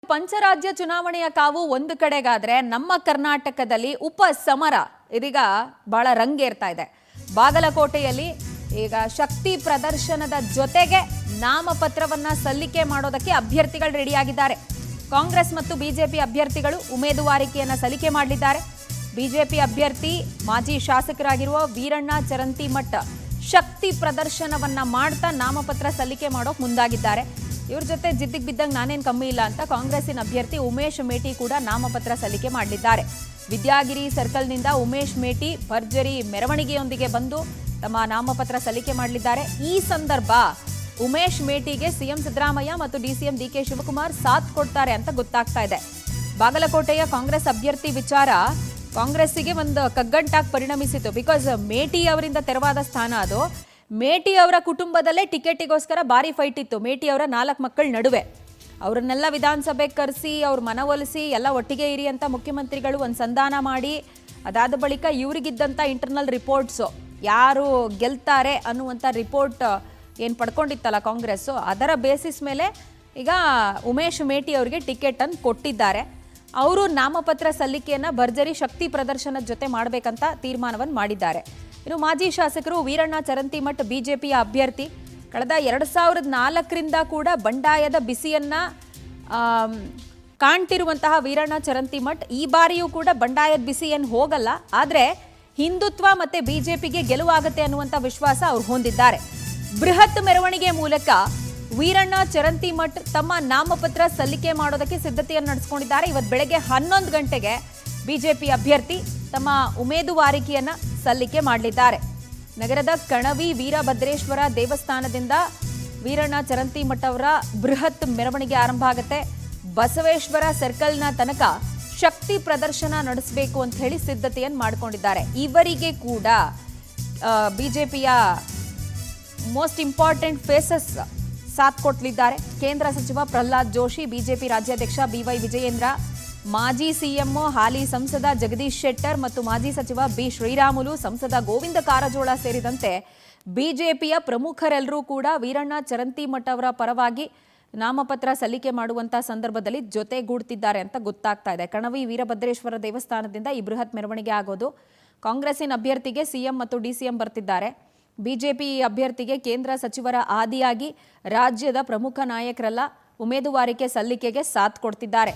ಪಂಚರಾಜ್ಯ ಚುನಾವಣೆಯ ಕಾವು ಒಂದು ಕಡೆಗಾದ್ರೆ ನಮ್ಮ ಕರ್ನಾಟಕದಲ್ಲಿ ಉಪ ಸಮರ ಇದೀಗ ಬಹಳ ರಂಗೇರ್ತಾ ಇದೆ. ಬಾಗಲಕೋಟೆಯಲ್ಲಿ ಈಗ ಶಕ್ತಿ ಪ್ರದರ್ಶನದ ಜೊತೆಗೆ ನಾಮಪತ್ರವನ್ನ ಸಲ್ಲಿಕೆ ಮಾಡೋದಕ್ಕೆ ಅಭ್ಯರ್ಥಿಗಳು ರೆಡಿಯಾಗಿದ್ದಾರೆ. ಕಾಂಗ್ರೆಸ್ ಮತ್ತು ಬಿಜೆಪಿ ಅಭ್ಯರ್ಥಿಗಳು ಉಮೇದುವಾರಿಕೆಯನ್ನ ಸಲ್ಲಿಕೆ ಮಾಡಲಿದ್ದಾರೆ. ಬಿಜೆಪಿ ಅಭ್ಯರ್ಥಿ ಮಾಜಿ ಶಾಸಕರಾಗಿರುವ ವೀರಣ್ಣ ಚರಂತಿಮಠ ಶಕ್ತಿ ಪ್ರದರ್ಶನವನ್ನ ಮಾಡ್ತಾ ನಾಮಪತ್ರ ಸಲ್ಲಿಕೆ ಮಾಡೋಕೆ ಮುಂದಾಗಿದ್ದಾರೆ. ಇವ್ರ ಜೊತೆ ಜಿದ್ದಿಗೆ ಬಿದ್ದಂಗೆ ನಾನೇನು ಕಮ್ಮಿ ಇಲ್ಲ ಅಂತ ಕಾಂಗ್ರೆಸ್ಸಿನ ಅಭ್ಯರ್ಥಿ ಉಮೇಶ್ ಮೇಟಿ ಕೂಡ ನಾಮಪತ್ರ ಸಲ್ಲಿಕೆ ಮಾಡಲಿದ್ದಾರೆ. ವಿದ್ಯಾಗಿರಿ ಸರ್ಕಲ್ನಿಂದ ಉಮೇಶ್ ಮೇಟಿ ಭರ್ಜರಿ ಮೆರವಣಿಗೆಯೊಂದಿಗೆ ಬಂದು ತಮ್ಮ ನಾಮಪತ್ರ ಸಲ್ಲಿಕೆ ಮಾಡಲಿದ್ದಾರೆ. ಈ ಸಂದರ್ಭ ಉಮೇಶ್ ಮೇಟಿಗೆ ಸಿಎಂ ಸಿದ್ದರಾಮಯ್ಯ ಮತ್ತು ಡಿಸಿಎಂ ಡಿಕೆ ಶಿವಕುಮಾರ್ ಸಾಥ್ ಕೊಡ್ತಾರೆ ಅಂತ ಗೊತ್ತಾಗ್ತಾ ಇದೆ. ಬಾಗಲಕೋಟೆಯ ಕಾಂಗ್ರೆಸ್ ಅಭ್ಯರ್ಥಿ ವಿಚಾರ ಕಾಂಗ್ರೆಸ್ಸಿಗೆ ಒಂದು ಕಗ್ಗಂಟಾಗಿ ಪರಿಣಮಿಸಿತು. ಬಿಕಾಸ್ ಮೇಟಿ ಅವರಿಂದ ತೆರವಾದ ಸ್ಥಾನ ಅದು. ಮೇಟಿ ಅವರ ಕುಟುಂಬದಲ್ಲೇ ಟಿಕೆಟಿಗೋಸ್ಕರ ಭಾರಿ ಫೈಟ್ ಇತ್ತು ಮೇಟಿ ಅವರ 4 ಮಕ್ಕಳ ನಡುವೆ. ಅವರನ್ನೆಲ್ಲ ವಿಧಾನಸಭೆಗೆ ಕರೆಸಿ ಅವ್ರ ಮನವೊಲಿಸಿ ಎಲ್ಲ ಒಟ್ಟಿಗೆ ಇರಿ ಅಂತ ಮುಖ್ಯಮಂತ್ರಿಗಳು ಒಂದು ಸಂಧಾನ ಮಾಡಿ ಅದಾದ ಬಳಿಕ ಇವರಿಗಿದ್ದಂಥ ಇಂಟರ್ನಲ್ ರಿಪೋರ್ಟ್ಸು ಯಾರು ಗೆಲ್ತಾರೆ ಅನ್ನುವಂಥ ರಿಪೋರ್ಟ್ ಏನು ಪಡ್ಕೊಂಡಿತ್ತಲ್ಲ ಕಾಂಗ್ರೆಸ್ಸು, ಅದರ ಬೇಸಿಸ್ ಮೇಲೆ ಈಗ ಉಮೇಶ್ ಮೇಟಿ ಅವರಿಗೆ ಟಿಕೆಟನ್ನು ಕೊಟ್ಟಿದ್ದಾರೆ. ಅವರು ನಾಮಪತ್ರ ಸಲ್ಲಿಕೆಯನ್ನು ಭರ್ಜರಿ ಶಕ್ತಿ ಪ್ರದರ್ಶನದ ಜೊತೆ ಮಾಡಬೇಕಂತ ತೀರ್ಮಾನವನ್ನು ಮಾಡಿದ್ದಾರೆ. ಇನ್ನು ಮಾಜಿ ಶಾಸಕರು ವೀರಣ್ಣ ಚರಂತಿಮಠ ಬಿಜೆಪಿಯ ಅಭ್ಯರ್ಥಿ ಕಳೆದ 2004ರಿಂದ ಕೂಡ ಬಂಡಾಯದ ಬಿಸಿಯನ್ನ ಕಾಣ್ತಿರುವಂತಹ ವೀರಣ್ಣ ಚರಂತಿಮಠ ಈ ಬಾರಿಯೂ ಕೂಡ ಬಂಡಾಯದ ಬಿಸಿ ಏನು ಹೋಗಲ್ಲ, ಆದರೆ ಹಿಂದುತ್ವ ಮತ್ತೆ ಬಿಜೆಪಿಗೆ ಗೆಲುವಾಗುತ್ತೆ ಅನ್ನುವಂಥ ವಿಶ್ವಾಸ ಅವ್ರು ಹೊಂದಿದ್ದಾರೆ. ಬೃಹತ್ ಮೆರವಣಿಗೆ ಮೂಲಕ ವೀರಣ್ಣ ಚರಂತಿಮಠ ತಮ್ಮ ನಾಮಪತ್ರ ಸಲ್ಲಿಕೆ ಮಾಡೋದಕ್ಕೆ ಸಿದ್ಧತೆಯನ್ನು ನಡೆಸಿಕೊಂಡಿದ್ದಾರೆ. ಇವತ್ತು ಬೆಳಗ್ಗೆ 11 ಗಂಟೆಗೆ ಬಿಜೆಪಿ ಅಭ್ಯರ್ಥಿ ತಮ್ಮ ಉಮೇದುವಾರಿಕೆಯನ್ನ ಸಲ್ಲಿಕೆ ಮಾಡಲಿದ್ದಾರೆ. ನಗರದ ಕಣವಿ ವೀರಭದ್ರೇಶ್ವರ ದೇವಸ್ಥಾನದಿಂದ ವೀರಣ್ಣ ಚರಂತಿಮಠ ಅವರ ಬೃಹತ್ ಮೆರವಣಿಗೆ ಆರಂಭ ಆಗುತ್ತೆ. ಬಸವೇಶ್ವರ ಸರ್ಕಲ್ನ ತನಕ ಶಕ್ತಿ ಪ್ರದರ್ಶನ ನಡೆಸಬೇಕು ಅಂತ ಹೇಳಿ ಸಿದ್ಧತೆಯನ್ನು ಮಾಡಿಕೊಂಡಿದ್ದಾರೆ. ಇವರಿಗೆ ಕೂಡ ಬಿಜೆಪಿಯ ಮೋಸ್ಟ್ ಇಂಪಾರ್ಟೆಂಟ್ ಫೇಸಸ್ ಸಾಥ್ ಕೊಟ್ಟಲಿದ್ದಾರೆ. ಕೇಂದ್ರ ಸಚಿವ ಪ್ರಹ್ಲಾದ್ ಜೋಶಿ, ಬಿಜೆಪಿ ರಾಜ್ಯಾಧ್ಯಕ್ಷ ಬಿವೈ ವಿಜಯೇಂದ್ರ, ಮಾಜಿ ಸಿಎಂ ಹಾಲಿ ಸಂಸದ ಜಗದೀಶ್ ಶೆಟ್ಟರ್ ಮತ್ತು ಮಾಜಿ ಸಚಿವ ಬಿ ಶ್ರೀರಾಮುಲು, ಸಂಸದ ಗೋವಿಂದ ಕಾರಜೋಳ ಸೇರಿದಂತೆ ಬಿಜೆಪಿಯ ಪ್ರಮುಖರೆಲ್ಲರೂ ಕೂಡ ವೀರಣ್ಣ ಚರಂತಿಮಠ ಅವರ ಪರವಾಗಿ ನಾಮಪತ್ರ ಸಲ್ಲಿಕೆ ಮಾಡುವಂಥ ಸಂದರ್ಭದಲ್ಲಿ ಜೊತೆಗೂಡ್ತಿದ್ದಾರೆ ಅಂತ ಗೊತ್ತಾಗ್ತಾ ಇದೆ. ಕಣವಿ ವೀರಭದ್ರೇಶ್ವರ ದೇವಸ್ಥಾನದಿಂದ ಈ ಬೃಹತ್ ಮೆರವಣಿಗೆ ಆಗೋದು. ಕಾಂಗ್ರೆಸ್ಸಿನ ಅಭ್ಯರ್ಥಿಗೆ ಸಿಎಂ ಮತ್ತು ಡಿಸಿಎಂ ಬರ್ತಿದ್ದಾರೆ. ಬಿಜೆಪಿ ಅಭ್ಯರ್ಥಿಗೆ ಕೇಂದ್ರ ಸಚಿವರ ಆದಿಯಾಗಿ ರಾಜ್ಯದ ಪ್ರಮುಖ ನಾಯಕರೆಲ್ಲ ಉಮೇದುವಾರಿಕೆ ಸಲ್ಲಿಕೆಗೆ ಸಾಥ್ ಕೊಡ್ತಿದ್ದಾರೆ.